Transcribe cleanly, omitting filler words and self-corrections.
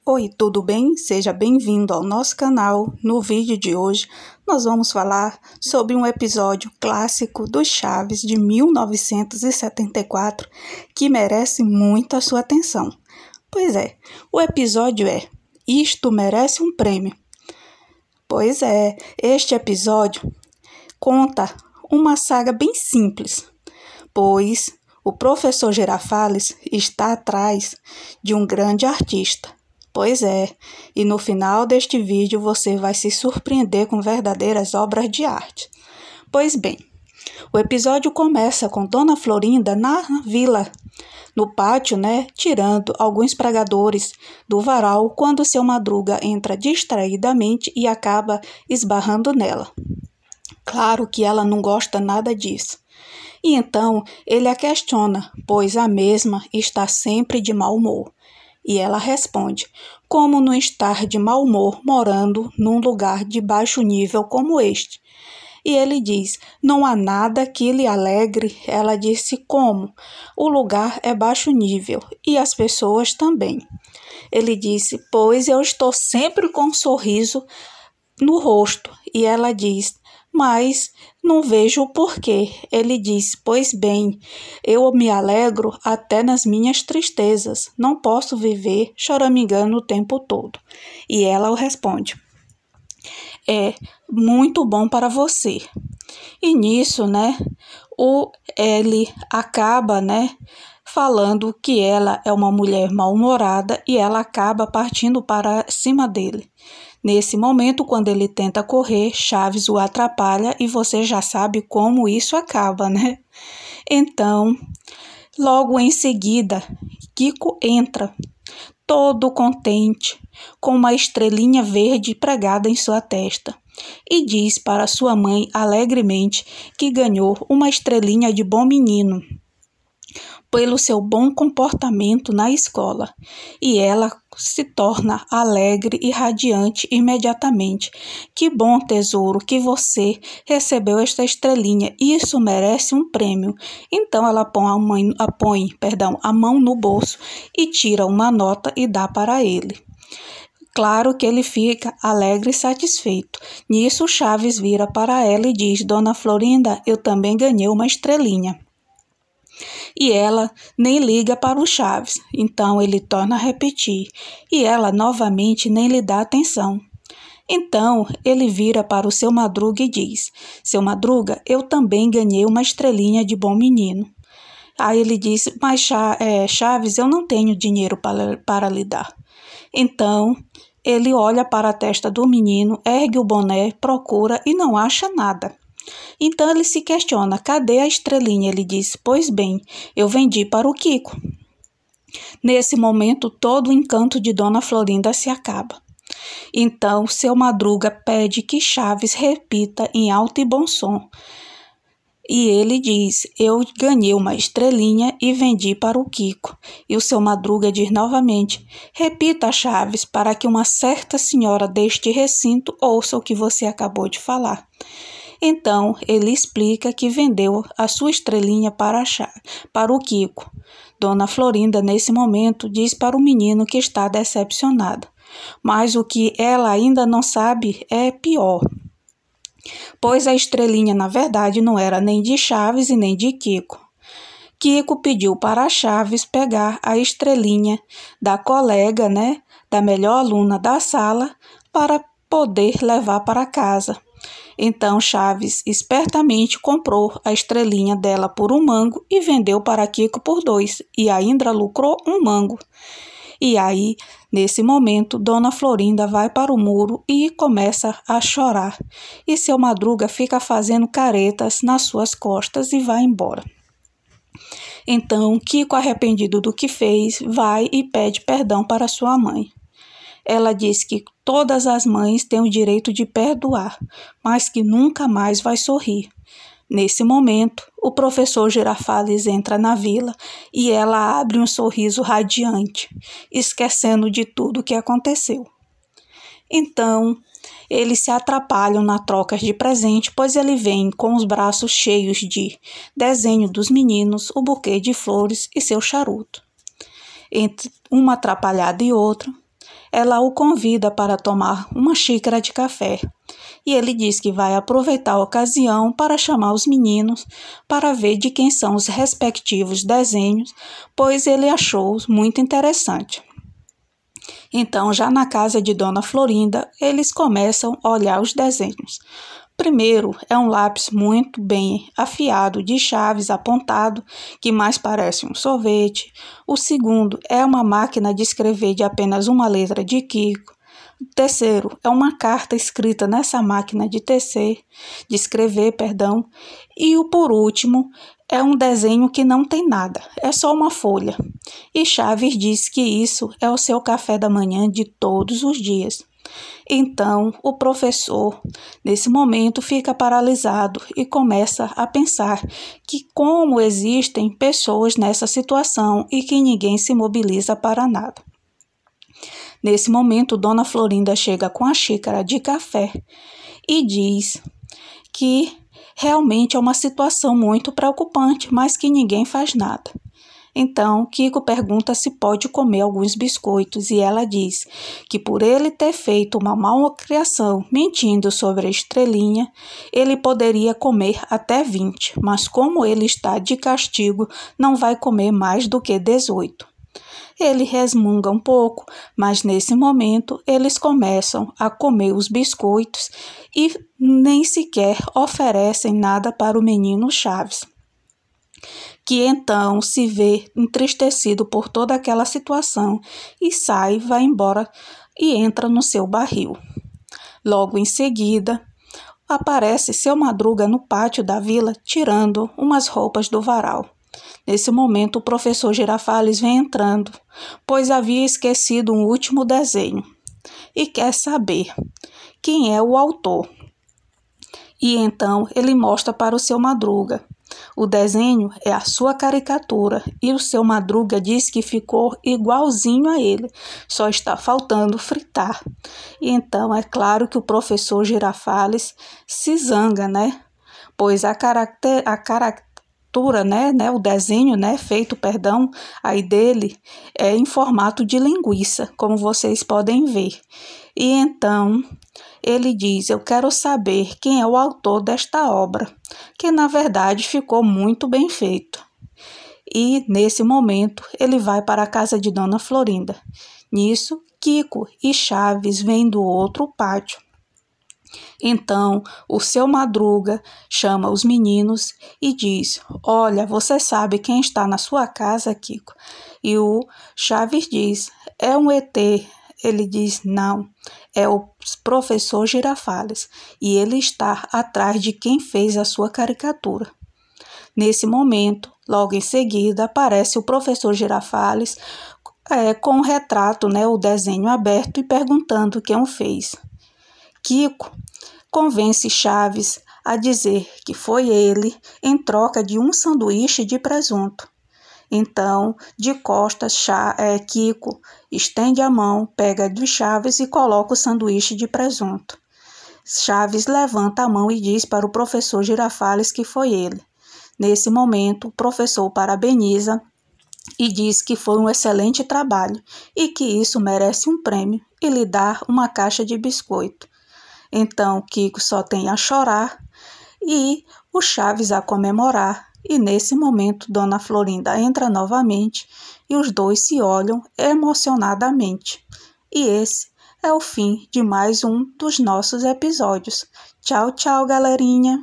Oi, tudo bem? Seja bem-vindo ao nosso canal. No vídeo de hoje, nós vamos falar sobre um episódio clássico do Chaves de 1974 que merece muito a sua atenção. Pois é, o episódio é Isto Merece um Prêmio. Pois é, este episódio conta uma saga bem simples, pois o professor Girafales está atrás de um grande artista. Pois é, e no final deste vídeo você vai se surpreender com verdadeiras obras de arte. Pois bem, o episódio começa com Dona Florinda na vila, no pátio, tirando alguns pregadores do varal quando seu Madruga entra distraidamente e acaba esbarrando nela. Claro que ela não gosta nada disso. E então ele a questiona, pois a mesma está sempre de mau humor. E ela responde, como não estar de mau humor morando num lugar de baixo nível como este? E ele diz, não há nada que lhe alegre. Ela disse, como? O lugar é baixo nível e as pessoas também. Ele disse, pois eu estou sempre com um sorriso no rosto. E ela diz, mas não vejo o porquê. Ele disse, pois bem, eu me alegro até nas minhas tristezas. Não posso viver choramingando o tempo todo. E ela o responde, é muito bom para você. E nisso, ele acaba, falando que ela é uma mulher mal-humorada e ela acaba partindo para cima dele. Nesse momento, quando ele tenta correr, Chaves o atrapalha e você já sabe como isso acaba, Então, logo em seguida, Quico entra, todo contente, com uma estrelinha verde pregada em sua testa, e diz para sua mãe alegremente que ganhou uma estrelinha de bom menino, pelo seu bom comportamento na escola, e ela se torna alegre e radiante imediatamente. Que bom, tesouro, que você recebeu esta estrelinha, isso merece um prêmio. Então ela põe a mão no bolso e tira uma nota e dá para ele. Claro que ele fica alegre e satisfeito. Nisso Chaves vira para ela e diz, Dona Florinda, eu também ganhei uma estrelinha. E ela nem liga para o Chaves, então ele torna a repetir, e ela novamente nem lhe dá atenção. Então ele vira para o seu Madruga e diz, seu Madruga, eu também ganhei uma estrelinha de bom menino. Aí ele diz, mas Chaves, eu não tenho dinheiro para lhe dar. Então ele olha para a testa do menino, ergue o boné, procura e não acha nada. Então ele se questiona, cadê a estrelinha? Ele diz, pois bem, eu vendi para o Quico. Nesse momento, todo o encanto de Dona Florinda se acaba. Então, seu Madruga pede que Chaves repita em alto e bom som. E ele diz, eu ganhei uma estrelinha e vendi para o Quico. E o seu Madruga diz novamente, repita, Chaves, para que uma certa senhora deste recinto ouça o que você acabou de falar. Então, ele explica que vendeu a sua estrelinha para o Quico. Dona Florinda, nesse momento, diz para o menino que está decepcionada. Mas o que ela ainda não sabe é pior. Pois a estrelinha, na verdade, não era nem de Chaves e nem de Quico. Quico pediu para Chaves pegar a estrelinha da colega, da melhor aluna da sala, para poder levar para casa. Então Chaves espertamente comprou a estrelinha dela por um mango e vendeu para Quico por 2, e ainda lucrou um mango. E aí, nesse momento, Dona Florinda vai para o muro e começa a chorar. E seu Madruga fica fazendo caretas nas suas costas e vai embora. Então, Quico, arrependido do que fez, vai e pede perdão para sua mãe. Ela diz que todas as mães têm o direito de perdoar, mas que nunca mais vai sorrir. Nesse momento, o professor Girafales entra na vila e ela abre um sorriso radiante, esquecendo de tudo o que aconteceu. Então, eles se atrapalham na troca de presente, pois ele vem com os braços cheios de desenho dos meninos, o buquê de flores e seu charuto. Entre uma atrapalhada e outra, ela o convida para tomar uma xícara de café. E ele diz que vai aproveitar a ocasião para chamar os meninos para ver de quem são os respectivos desenhos, pois ele achou muito interessante. Então, já na casa de Dona Florinda, eles começam a olhar os desenhos. Primeiro é um lápis muito bem afiado de chaves apontado, que mais parece um sorvete. O segundo é uma máquina de escrever de apenas uma letra de Kiko. O terceiro é uma carta escrita nessa máquina de escrever. E o por último é um desenho que não tem nada, é só uma folha. E Chaves diz que isso é o seu café da manhã de todos os dias. Então, o professor, nesse momento, fica paralisado e começa a pensar que como existem pessoas nessa situação e que ninguém se mobiliza para nada. Nesse momento, Dona Florinda chega com a xícara de café e diz que realmente é uma situação muito preocupante, mas que ninguém faz nada. Então, Kiko pergunta se pode comer alguns biscoitos e ela diz que por ele ter feito uma malcriação mentindo sobre a estrelinha, ele poderia comer até 20, mas como ele está de castigo, não vai comer mais do que 18. Ele resmunga um pouco, mas nesse momento eles começam a comer os biscoitos e nem sequer oferecem nada para o menino Chaves, que então se vê entristecido por toda aquela situação e vai embora e entra no seu barril. Logo em seguida, aparece seu Madruga no pátio da vila tirando umas roupas do varal. Nesse momento, o professor Girafales vem entrando, pois havia esquecido um último desenho e quer saber quem é o autor. E então ele mostra para o seu Madruga. O desenho é a sua caricatura e o seu Madruga diz que ficou igualzinho a ele, só está faltando fritar. E então é claro que o professor Girafales se zanga, Pois a caricatura, o desenho, feito, aí dele é em formato de linguiça, como vocês podem ver. E então ele diz: eu quero saber quem é o autor desta obra, que na verdade ficou muito bem feito. E nesse momento ele vai para a casa de Dona Florinda. Nisso, Kiko e Chaves vêm do outro pátio. Então, o seu Madruga chama os meninos e diz: olha, você sabe quem está na sua casa, Kiko? E o Chaves diz: é um ET. Ele diz: não, é o professor Girafales e ele está atrás de quem fez a sua caricatura. Nesse momento, logo em seguida, aparece o professor Girafales com o retrato, o desenho aberto e perguntando quem o fez. Kiko convence Chaves a dizer que foi ele em troca de um sanduíche de presunto. Então, de costas, Kiko estende a mão, pega de Chaves e coloca o sanduíche de presunto. Chaves levanta a mão e diz para o professor Girafales que foi ele. Nesse momento, o professor parabeniza e diz que foi um excelente trabalho e que isso merece um prêmio e lhe dá uma caixa de biscoito. Então, Kiko só tem a chorar e o Chaves a comemorar. E nesse momento, Dona Florinda entra novamente e os dois se olham emocionadamente. E esse é o fim de mais um dos nossos episódios. Tchau, tchau, galerinha!